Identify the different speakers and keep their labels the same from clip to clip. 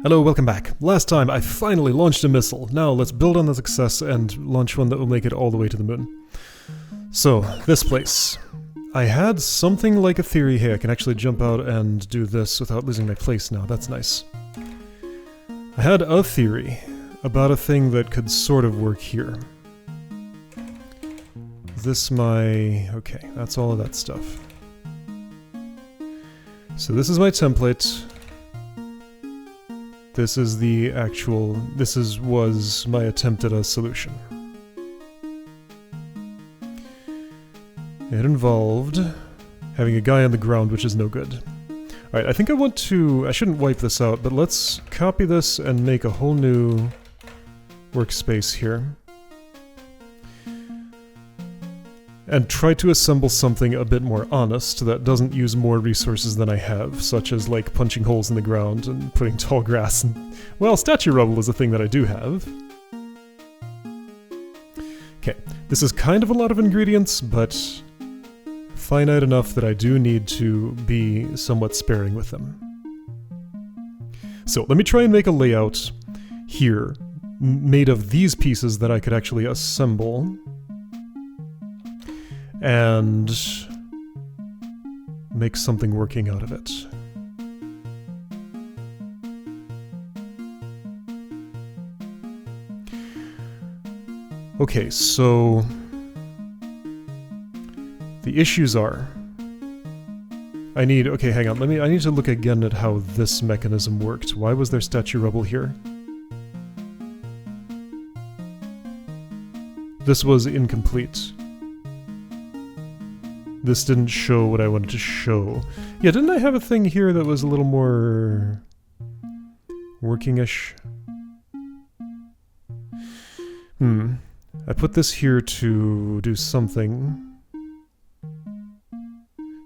Speaker 1: Hello, welcome back. Last time I finally launched a missile. Now let's build on the success and launch one that will make it all the way to the moon. So, this place. I had something like a theory. Hey, I can actually jump out and do this without losing my place now. That's nice. I had a theory about a thing that could sort of work here. Okay, that's all of that stuff. So this is my template. This is the actual... was my attempt at a solution. It involved having a guy on the ground, which is no good. Alright, I think I shouldn't wipe this out, but let's copy this and make a whole new workspace here. And try to assemble something a bit more honest that doesn't use more resources than I have, such as like punching holes in the ground and putting tall grass and... Well, statue rubble is a thing that I do have. Okay, this is kind of a lot of ingredients, but finite enough that I do need to be somewhat sparing with them. So let me try and make a layout here made of these pieces that I could actually assemble and make something working out of it. Okay, so the issues are okay, hang on, I need to look again at how this mechanism worked. Why was there statue rubble here? This was incomplete. This didn't show what I wanted to show. Yeah, didn't I have a thing here that was a little more working-ish? I put this here to do something.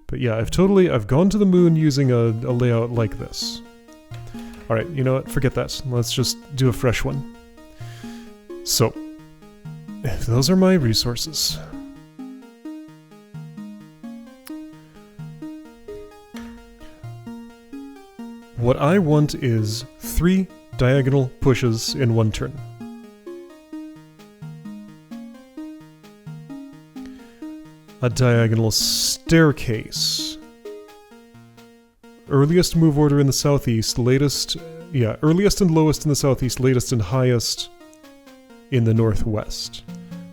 Speaker 1: But yeah, I've gone to the moon using a layout like this. Alright, you know what? Forget that. Let's just do a fresh one. So, those are my resources. What I want is 3 diagonal pushes in one turn. A diagonal staircase. Earliest move order in the southeast, earliest and lowest in the southeast, latest and highest in the northwest.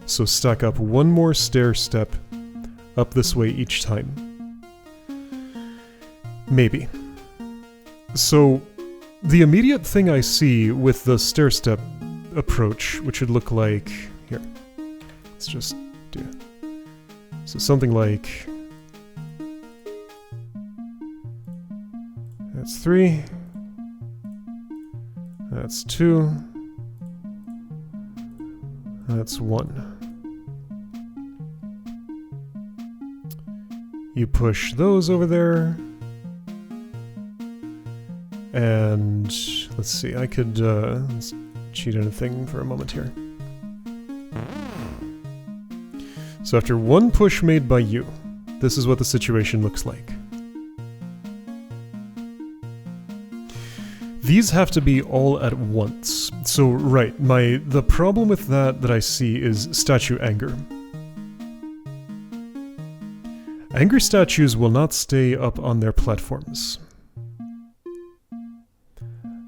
Speaker 1: So stack up one more stair step up this way each time. Maybe. So, the immediate thing I see with the stair-step approach, which would look like... Here, let's just do... So something like... That's 3. That's 2. That's 1. You push those over there. And let's see, I could let's cheat in a thing for a moment here. So after one push made by you, this is what the situation looks like. These have to be all at once. So right, the problem with that I see is statue anger. Angry statues will not stay up on their platforms.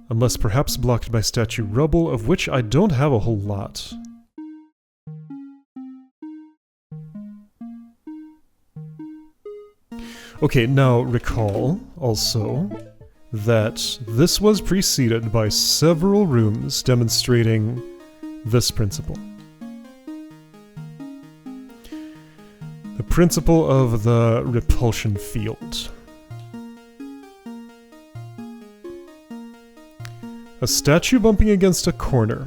Speaker 1: Unless perhaps blocked by statue rubble, of which I don't have a whole lot. Okay, now recall, also, that this was preceded by several rooms demonstrating this principle. The principle of the repulsion field. A statue bumping against a corner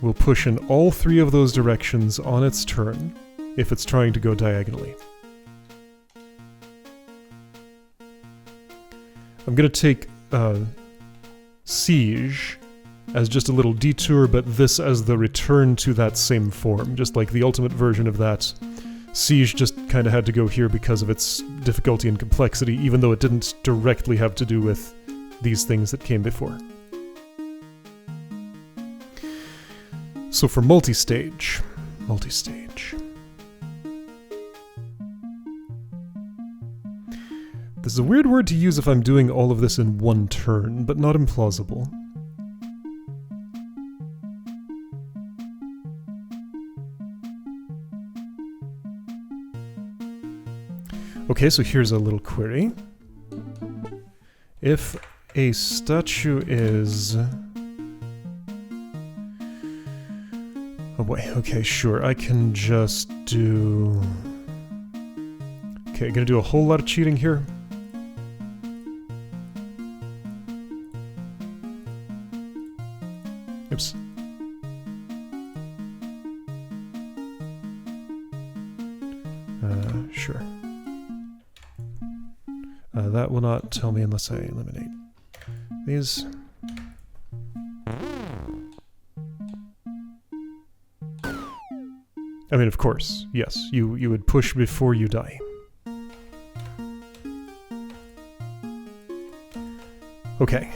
Speaker 1: will push in all 3 of those directions on its turn if it's trying to go diagonally. I'm going to take Siege as just a little detour, but this as the return to that same form, just like the ultimate version of that. Siege just kind of had to go here because of its difficulty and complexity, even though it didn't directly have to do with these things that came before. So for multistage. This is a weird word to use if I'm doing all of this in one turn, but not implausible. Okay, so here's a little query. If a statue is... Oh boy, okay, sure, I can just do... Okay, gonna do a whole lot of cheating here. Oops. Sure. That will not tell me unless I eliminate these. I mean, of course, yes, you would push before you die. Okay,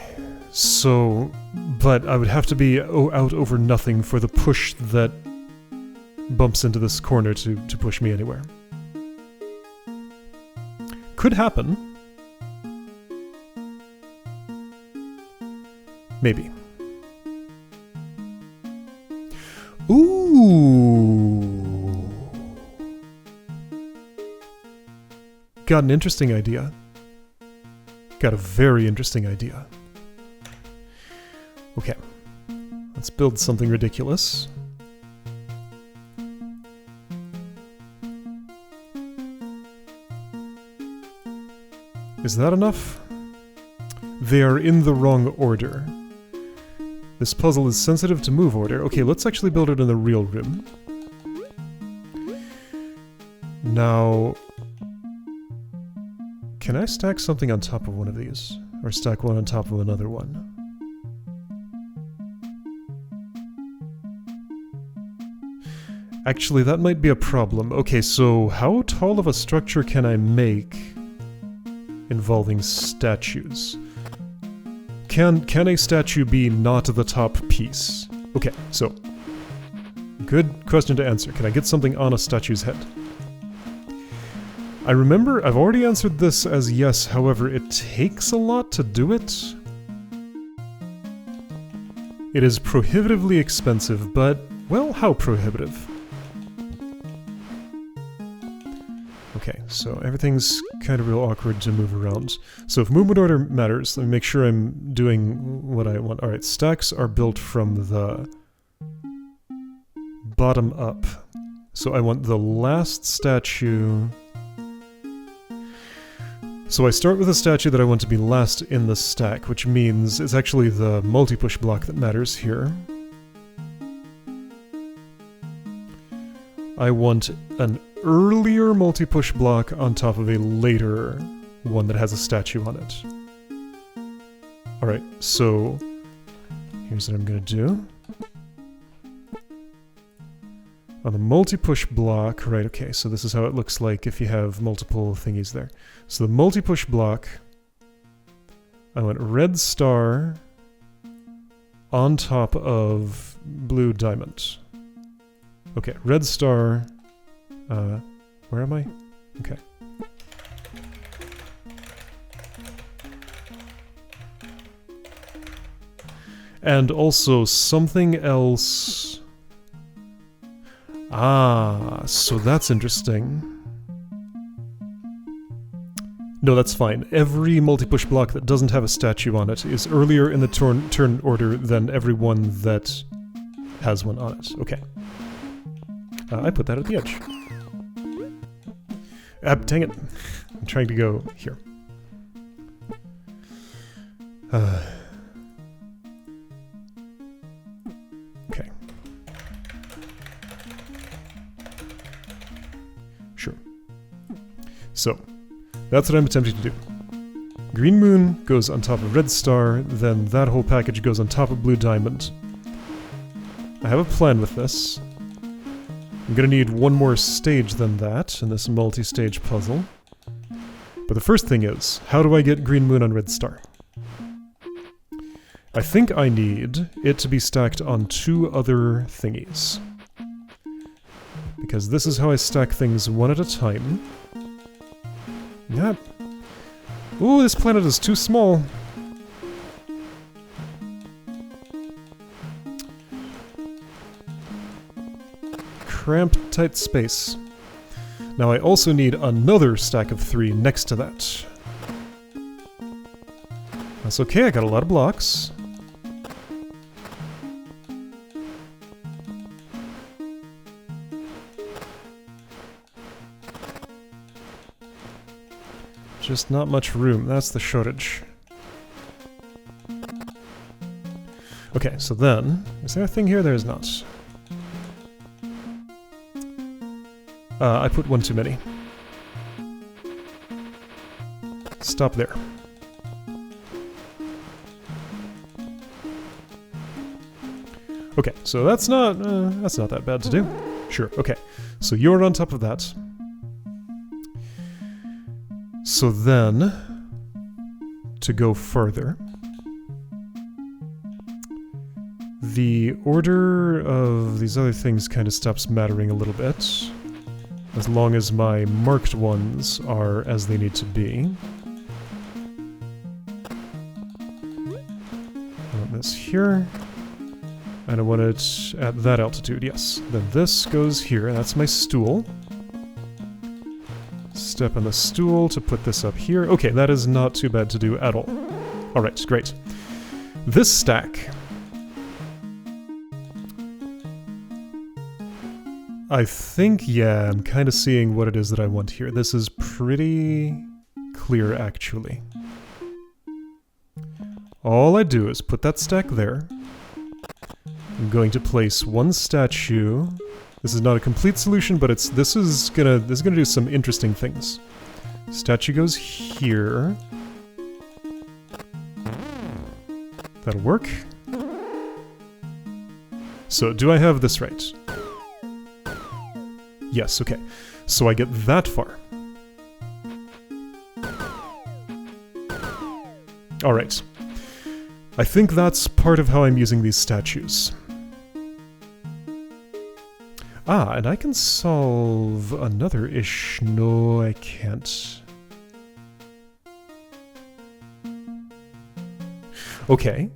Speaker 1: so, but I would have to be out over nothing for the push that bumps into this corner to push me anywhere. Could happen. Maybe. Ooh! Got an interesting idea. Got a very interesting idea. Okay. Let's build something ridiculous. Is that enough? They are in the wrong order. This puzzle is sensitive to move order. Okay, let's actually build it in the real room. Now... Can I stack something on top of one of these? Or stack one on top of another one? Actually, that might be a problem. Okay, so how tall of a structure can I make involving statues? Can a statue be not the top piece? Okay, so... Good question to answer. Can I get something on a statue's head? I remember I've already answered this as yes, however, it takes a lot to do it. It is prohibitively expensive, but, well, how prohibitive? Okay, so everything's kind of real awkward to move around. So if movement order matters, let me make sure I'm doing what I want. Alright, stacks are built from the bottom up. So I want the last statue... So I start with a statue that I want to be last in the stack, which means it's actually the multi-push block that matters here. I want an earlier multi-push block on top of a later one that has a statue on it. Alright, so here's what I'm gonna do. On the multi-push block, right, okay, so this is how it looks like if you have multiple thingies there. So the multi-push block, I want red star on top of blue diamond. Okay, red star, where am I? Okay. And also something else... Ah, so that's interesting. No, that's fine. Every multi-push block that doesn't have a statue on it is earlier in the turn order than every one that has one on it. Okay. I put that at the edge. Dang it. I'm trying to go here. Okay. Sure. So, that's what I'm attempting to do. Green moon goes on top of red star, then that whole package goes on top of blue diamond. I have a plan with this. I'm gonna need one more stage than that in this multi-stage puzzle. But the first thing is, how do I get green moon on red star? I think I need it to be stacked on 2 other thingies. Because this is how I stack things one at a time. Yep. Ooh, this planet is too small. Cramped, tight space. Now I also need another stack of 3 next to that. That's okay, I got a lot of blocks. Just not much room, that's the shortage. Okay, so then, is there a thing here? There is not. I put 1 too many. Stop there. Okay, so that's not that bad to do. Sure, okay. So you're on top of that. So then, to go further, the order of these other things kind of stops mattering a little bit, as long as my marked ones are as they need to be. I want this here, and I want it at that altitude, yes. Then this goes here, that's my stool. Step on the stool to put this up here. Okay, that is not too bad to do at all. Alright, great. This stack, I think, yeah, I'm kind of seeing what it is that I want here. This is pretty clear, actually. All I do is put that stack there. I'm going to place 1 statue. This is not a complete solution, but this is gonna do some interesting things. Statue goes here. That'll work. So, do I have this right? Yes, okay. So I get that far. Alright. I think that's part of how I'm using these statues. Ah, and I can solve another ish. No, I can't. Okay.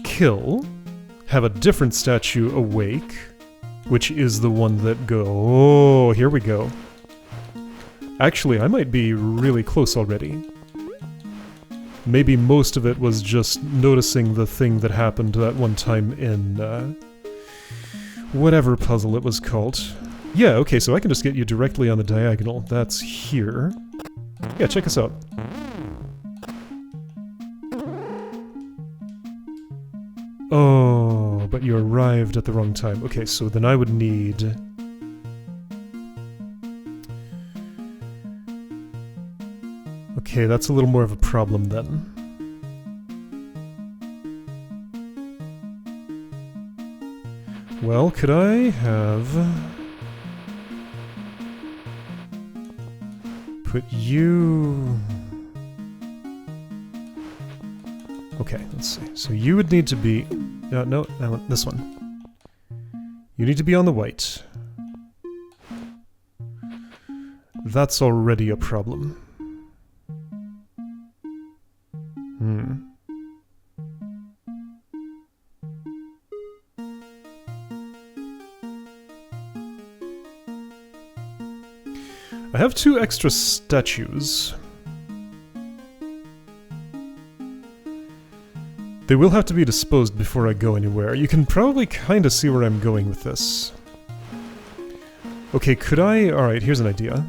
Speaker 1: Kill. Have a different statue awake, which is the one that go... Oh, here we go. Actually, I might be really close already. Maybe most of it was just noticing the thing that happened that one time in, whatever puzzle it was called. Yeah, okay, so I can just get you directly on the diagonal. That's here. Yeah, check us out. Oh, but you arrived at the wrong time. Okay, so then I would need... Okay, that's a little more of a problem then. Well, could I have... put you... Okay, let's see. So you would need to be... no, this one. You need to be on the white. That's already a problem. I have 2 extra statues. They will have to be disposed before I go anywhere. You can probably kind of see where I'm going with this. Okay, could I... Alright, here's an idea.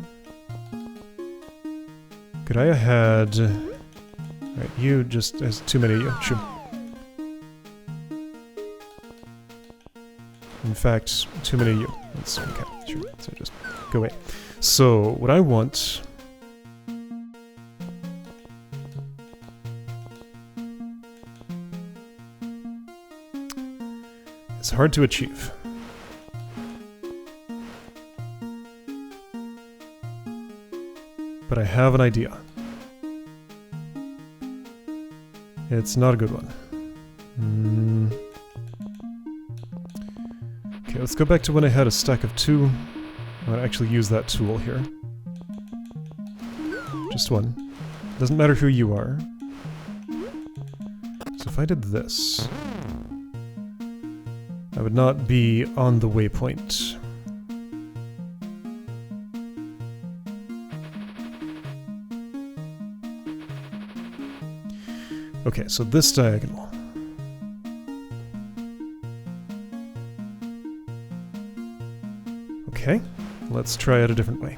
Speaker 1: Could I have had... Alright, you just... There's too many of you. Sure. In fact, too many of you. That's okay, sure. So just go away. So, what I want... It's hard to achieve. But I have an idea. It's not a good one. Okay, let's go back to when I had a stack of 2. I'm going to actually use that tool here. Just one. Doesn't matter who you are. So if I did this, I would not be on the waypoint. Okay, so this diagonal. Okay, let's try it a different way.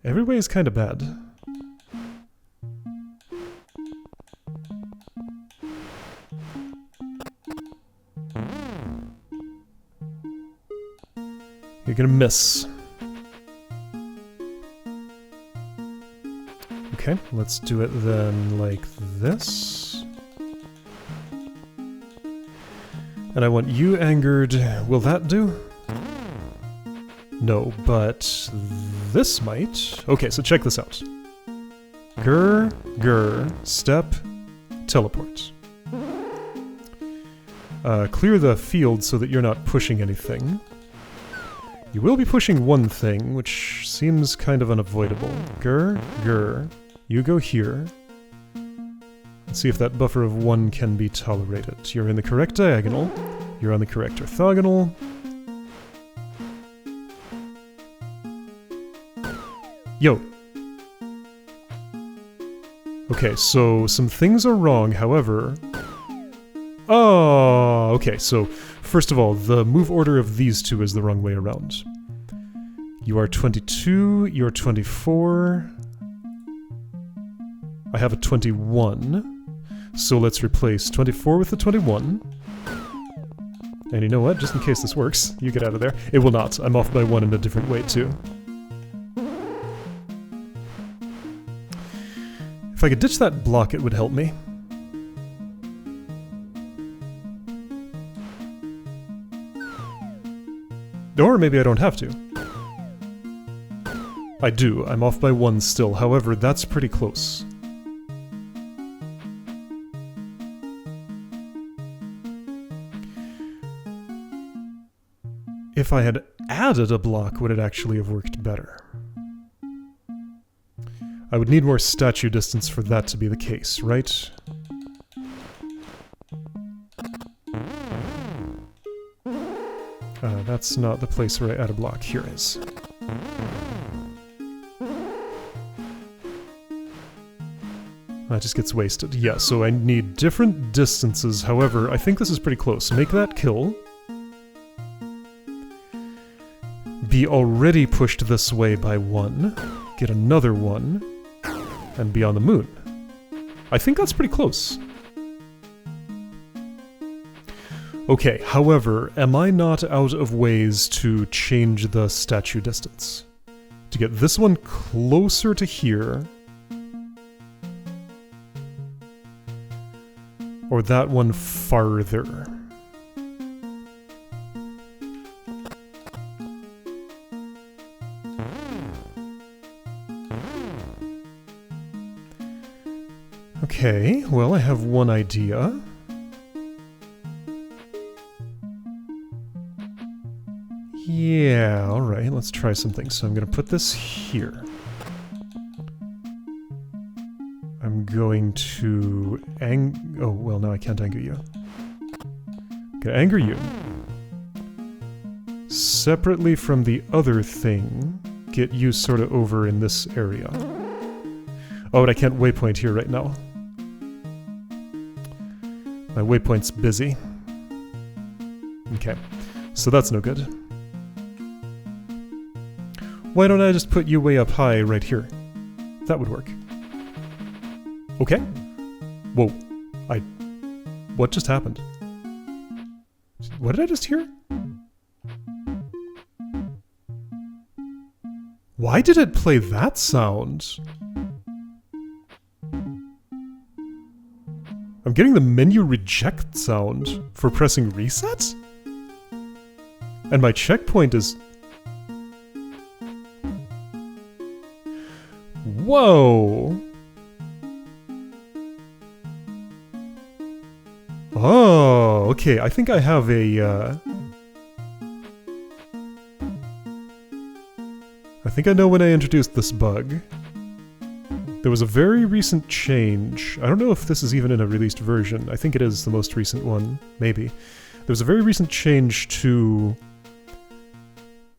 Speaker 1: Every way is kind of bad. You're gonna miss. Okay, let's do it then like this. And I want you angered. Will that do? No, but this might. Okay, so check this out. Grr, grr, step, teleport. Clear the field so that you're not pushing anything. You will be pushing one thing, which seems kind of unavoidable. Grr, grr. You go here. Let's see if that buffer of 1 can be tolerated. You're in the correct diagonal. You're on the correct orthogonal. Yo! Okay, so some things are wrong, however... Oh, okay, so first of all, the move order of these two is the wrong way around. You are 22, you're 24... I have a 21, so let's replace 24 with the 21. And you know what, just in case this works, you get out of there. It will not, I'm off by 1 in a different way too. If I could ditch that block, it would help me. Or maybe I don't have to. I do, I'm off by 1 still, however, that's pretty close. If I had added a block, would it actually have worked better? I would need more statue distance for that to be the case, right? That's not the place where I add a block. Here is. That just gets wasted. Yeah, so I need different distances. However, I think this is pretty close. Make that kill. Be already pushed this way by 1. Get another 1. And be on the moon. I think that's pretty close. Okay, however, am I not out of ways to change the statue distance? To get this one closer to here, or that one farther? Okay, well, I have one idea. Yeah, alright, let's try something. So I'm gonna put this here. I'm going to oh, well, no, I can't anger you. I'm gonna anger you. Separately from the other thing, get you sort of over in this area. Oh, and I can't waypoint here right now. My waypoint's busy. Okay, so that's no good. Why don't I just put you way up high right here? That would work. Okay. Whoa. What just happened? What did I just hear? Why did it play that sound? I'm getting the menu reject sound for pressing reset? And my checkpoint is... Whoa! Oh, okay, I think I have a, I think I know when I introduced this bug. There was a very recent change. I don't know if this is even in a released version. I think it is the most recent one, maybe. There was a very recent change to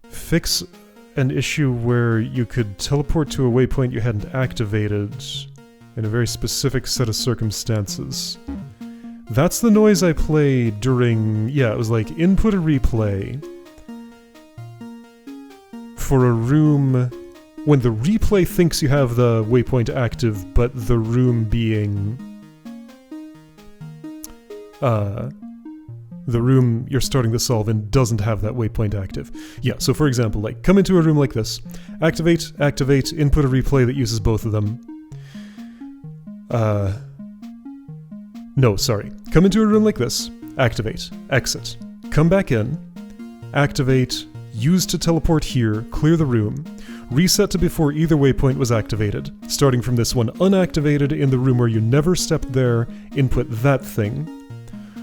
Speaker 1: fix an issue where you could teleport to a waypoint you hadn't activated in a very specific set of circumstances. That's the noise I play during... yeah, it was like input a replay for a room when the replay thinks you have the waypoint active, but the room being... the room you're starting to solve in doesn't have that waypoint active. Yeah, so for example, like, come into a room like this, activate, input a replay that uses both of them. No, sorry. Come into a room like this, activate, exit, come back in, activate, use to teleport here, clear the room, reset to before either waypoint was activated, starting from this one unactivated in the room where you never stepped there, input that thing.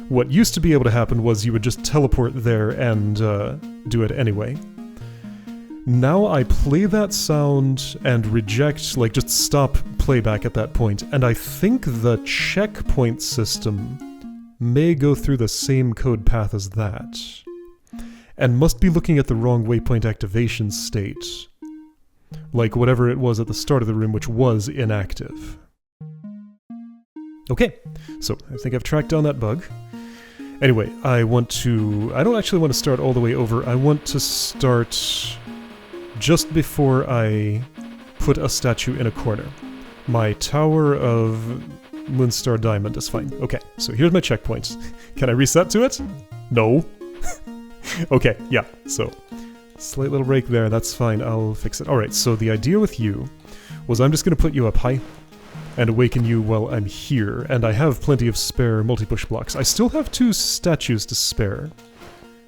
Speaker 1: What used to be able to happen was you would just teleport there and do it anyway. Now I play that sound and reject, like just stop playback at that point, and I think the checkpoint system may go through the same code path as that, and must be looking at the wrong waypoint activation state, like whatever it was at the start of the room which was inactive. Okay, so I think I've tracked down that bug. Anyway, I don't actually want to start all the way over, I want to start just before I put a statue in a corner. My Tower of Moonstar Diamond is fine. Okay, so here's my checkpoint. Can I reset to it? No. Okay, yeah, so slight little break there, that's fine, I'll fix it. Alright, so the idea with you was I'm just going to put you up high and awaken you while I'm here, and I have plenty of spare multi-push blocks. I still have 2 statues to spare,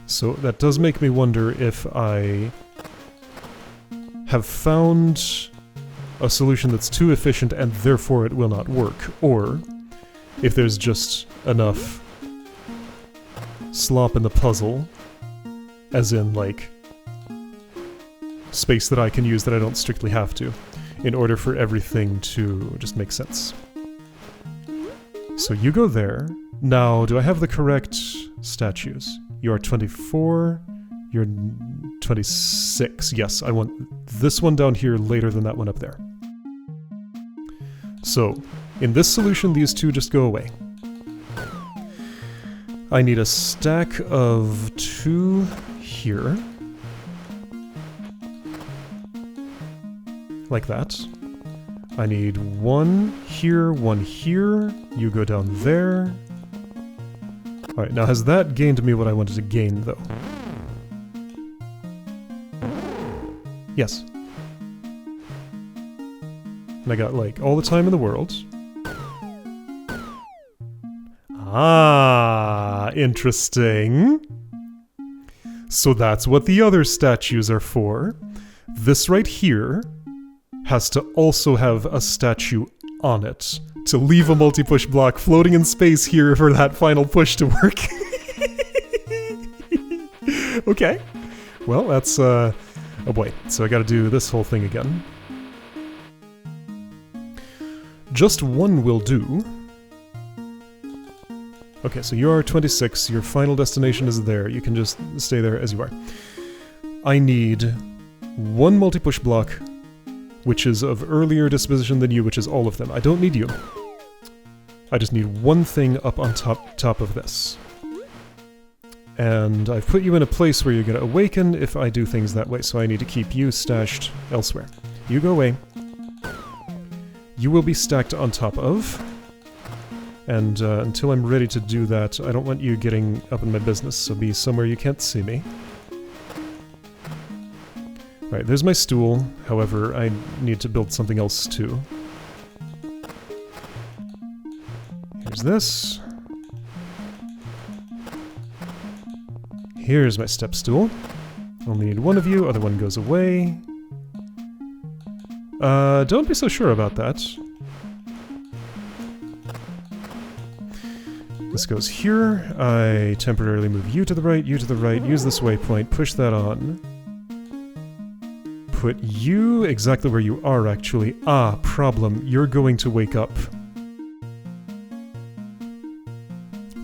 Speaker 1: so that does make me wonder if I have found a solution that's too efficient and therefore it will not work, or if there's just enough slop in the puzzle, as in, like, space that I can use that I don't strictly have to, in order for everything to just make sense. So you go there. Now, do I have the correct statues? You are 24, you're 26. Yes, I want this one down here later than that one up there. So, in this solution, these 2 just go away. I need a stack of 2 here. Like that. I need 1 here, 1 here. You go down there. Alright, now has that gained me what I wanted to gain, though? Yes. And I got, like, all the time in the world. Ah, interesting. So that's what the other statues are for. This right here has to also have a statue on it to leave a multi-push block floating in space here for that final push to work. Okay. Well, that's, oh boy. So I gotta do this whole thing again. Just 1 will do. Okay, so you are 26, your final destination is there, you can just stay there as you are. I need 1 multi-push block, which is of earlier disposition than you, which is all of them. I don't need you. I just need 1 thing up on top of this. And I've put you in a place where you're going to awaken if I do things that way, so I need to keep you stashed elsewhere. You go away. You will be stacked on top of. And until I'm ready to do that, I don't want you getting up in my business, so be somewhere you can't see me. Right, there's my stool. However, I need to build something else too. Here's this. Here's my step stool. Only need one of you, other one goes away. Don't be so sure about that. This goes here. I temporarily move you to the right, use this waypoint, push that on. Put you exactly where you are, actually. Ah, problem. You're going to wake up.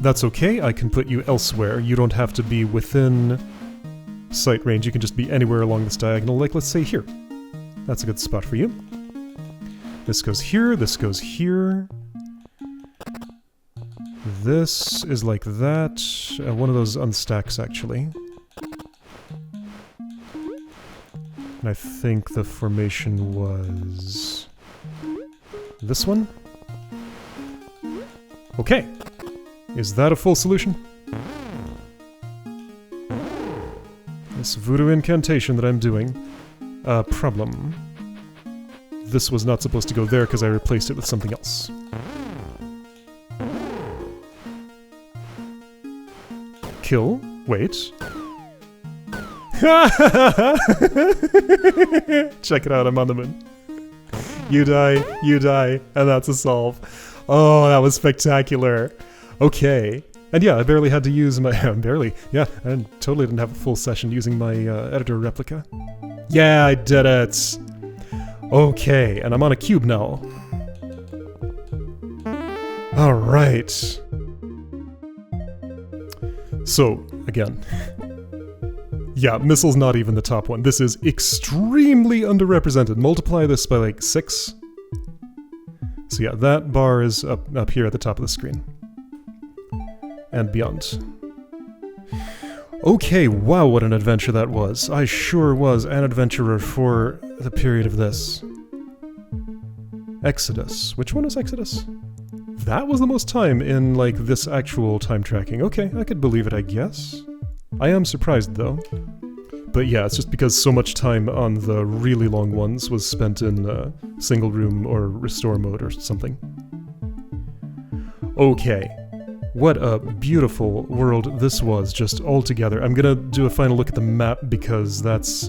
Speaker 1: That's okay, I can put you elsewhere. You don't have to be within sight range, you can just be anywhere along this diagonal, like let's say here. That's a good spot for you. This goes here, this goes here. This is like that. One of those unstacks, actually. And I think the formation was this one? Okay. Is that a full solution? This voodoo incantation that I'm doing. Problem. This was not supposed to go there because I replaced it with something else. Kill. Wait. Check it out, I'm on the moon. You die, and that's a solve. Oh, that was spectacular. Okay. And yeah, I barely had to use my... barely. Yeah, I totally didn't have a full session using my editor replica. Yeah, I did it! Okay, and I'm on a cube now. Alright. So, again. Yeah, missile's not even the top one. This is extremely underrepresented. Multiply this by like 6. So yeah, that bar is up here at the top of the screen. And beyond. Okay, wow, what an adventure that was. I sure was an adventurer for the period of this. Exodus. Which one was Exodus? That was the most time in, like, this actual time tracking. Okay, I could believe it, I guess. I am surprised, though. But yeah, it's just because so much time on the really long ones was spent in single room or restore mode or something. Okay. What a beautiful world this was, just all together. I'm gonna do a final look at the map because that's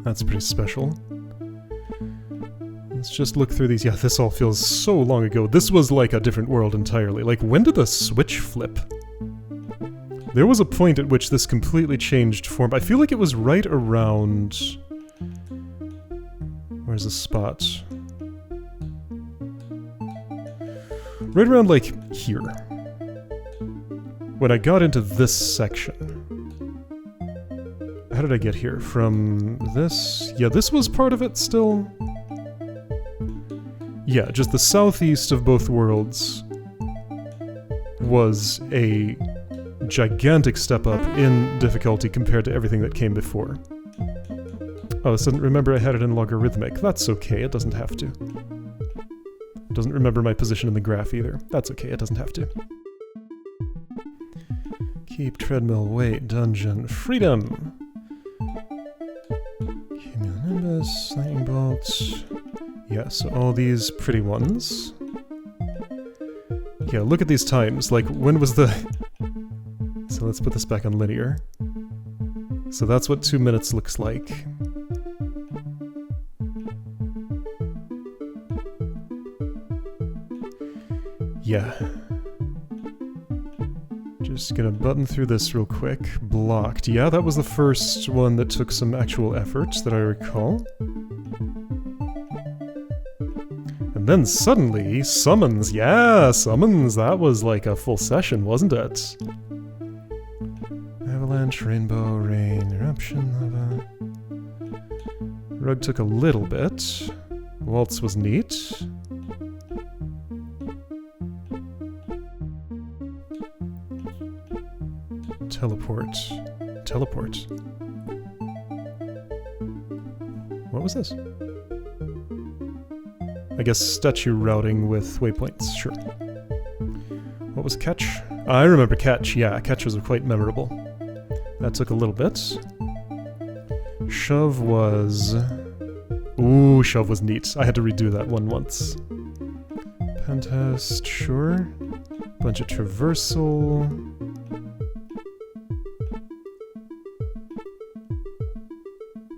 Speaker 1: pretty special. Let's just look through these. Yeah, this all feels so long ago. This was like a different world entirely. Like, when did the switch flip? There was a point at which this completely changed form. I feel like it was right around... Where's the spot? Right around, like, here. When I got into this section. How did I get here? From this? Yeah, this was part of it still. Yeah, just the southeast of both worlds was a gigantic step up in difficulty compared to everything that came before. Oh, it doesn't remember I had it in logarithmic. That's okay, it doesn't have to. It doesn't remember my position in the graph either. That's okay, it doesn't have to. Keep, treadmill, wait, dungeon, freedom! Cumulonimbus, lightning bolts... Yeah, so all these pretty ones. Yeah, look at these times. Like, when was the... So let's put this back on linear. So that's what 2 minutes looks like. Yeah. Just gonna button through this real quick. Blocked. Yeah, that was the first one that took some actual effort that I recall. And then suddenly, summons. Yeah, summons. That was like a full session, wasn't it? Avalanche, rainbow, rain, eruption, lava. Rug took a little bit. Waltz was neat. Teleport. Teleport. What was this? I guess statue routing with waypoints, sure. What was catch? I remember catch, yeah, catch was quite memorable. That took a little bit. Shove was... Ooh, shove was neat. I had to redo that one once. Pentest, sure. Bunch of traversal.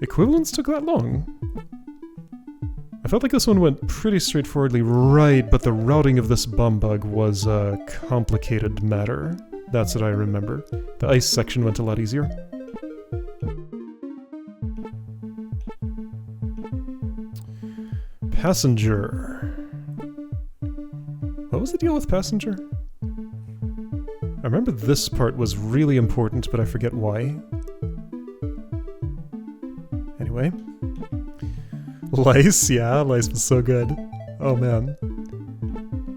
Speaker 1: Equivalence took that long? I felt like this one went pretty straightforwardly right, but the routing of this bomb bug was a complicated matter. That's what I remember. The ice section went a lot easier. Passenger. What was the deal with passenger? I remember this part was really important, but I forget why. Anyway. Lice, yeah, lice was so good. Oh man.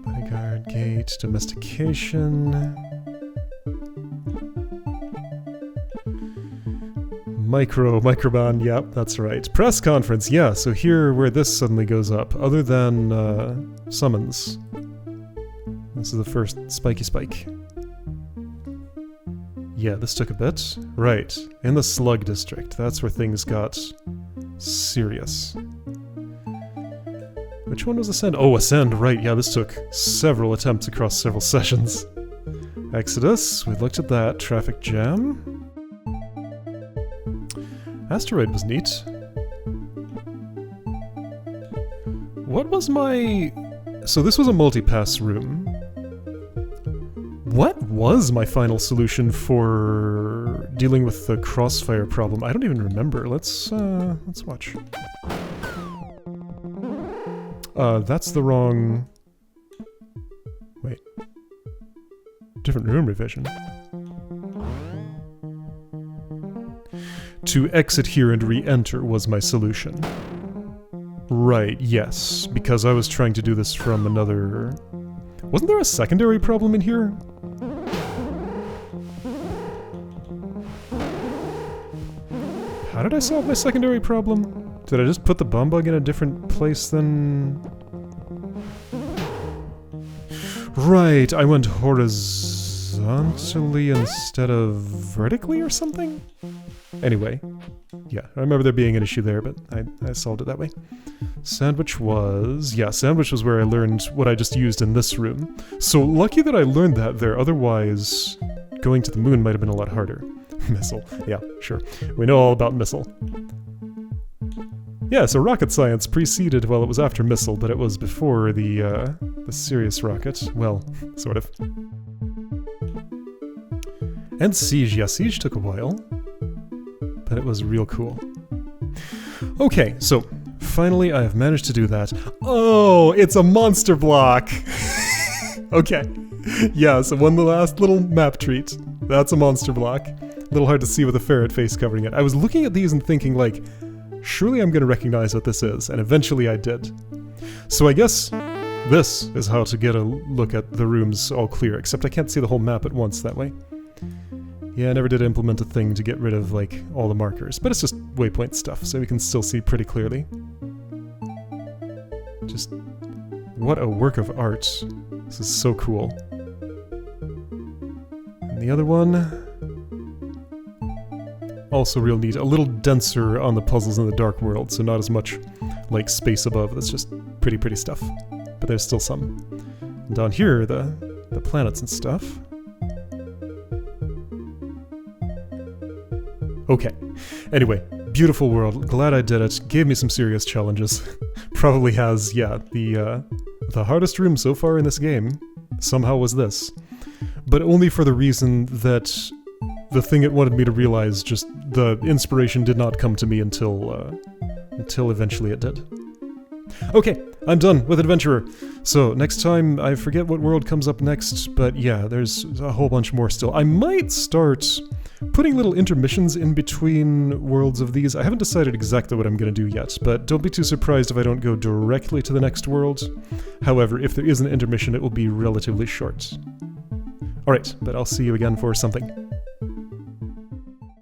Speaker 1: Bodyguard, gate, domestication. Microban, yep, that's right. Press conference, yeah, so here where this suddenly goes up, other than summons. This is the first spiky spike. Yeah, this took a bit. Right, in the Slug District, that's where things got serious. Which one was Ascend? Oh, Ascend, right, yeah, this took several attempts across several sessions. Exodus, we looked at that. Traffic jam. Asteroid was neat. What was my... So this was a multipass room. What was my final solution for dealing with the crossfire problem? I don't even remember. Let's watch. That's the wrong... Wait. Different room revision. To exit here and re-enter was my solution. Right, yes, because I was trying to do this from another... Wasn't there a secondary problem in here? How did I solve my secondary problem? Did I just put the bomb bug in a different place than... Right, I went horizontally instead of vertically or something? Anyway, yeah, I remember there being an issue there, but I solved it that way. Sandwich was... Yeah, sandwich was where I learned what I just used in this room. So lucky that I learned that there, otherwise going to the moon might have been a lot harder. Missile, yeah, sure. We know all about missile. Yeah, so rocket science preceded, well, it was after missile, but it was before the serious rocket. Well, sort of. And siege, yeah, siege took a while. But it was real cool. Okay, so finally I have managed to do that. Oh, it's a monster block! Okay. Yeah, so one last little map treat. That's a monster block. A little hard to see with a ferret face covering it. I was looking at these and thinking like, surely I'm gonna recognize what this is, and eventually I did. So I guess this is how to get a look at the rooms all clear, except I can't see the whole map at once that way. Yeah, I never did implement a thing to get rid of, like, all the markers, but it's just waypoint stuff, so we can still see pretty clearly. Just... what a work of art. This is so cool. And the other one... also real neat. A little denser on the puzzles in the Dark World, so not as much like Space Above. That's just pretty stuff. But there's still some. And down here, the planets and stuff. Okay. Anyway, beautiful world. Glad I did it. Gave me some serious challenges. Probably has, yeah, the hardest room so far in this game somehow was this. But only for the reason that the thing it wanted me to realize, just the inspiration did not come to me until eventually it did. Okay, I'm done with Adventurer. So next time, I forget what world comes up next, but yeah, there's a whole bunch more still. I might start putting little intermissions in between worlds of these. I haven't decided exactly what I'm going to do yet, but don't be too surprised if I don't go directly to the next world. However, if there is an intermission, it will be relatively short. Alright, but I'll see you again for something.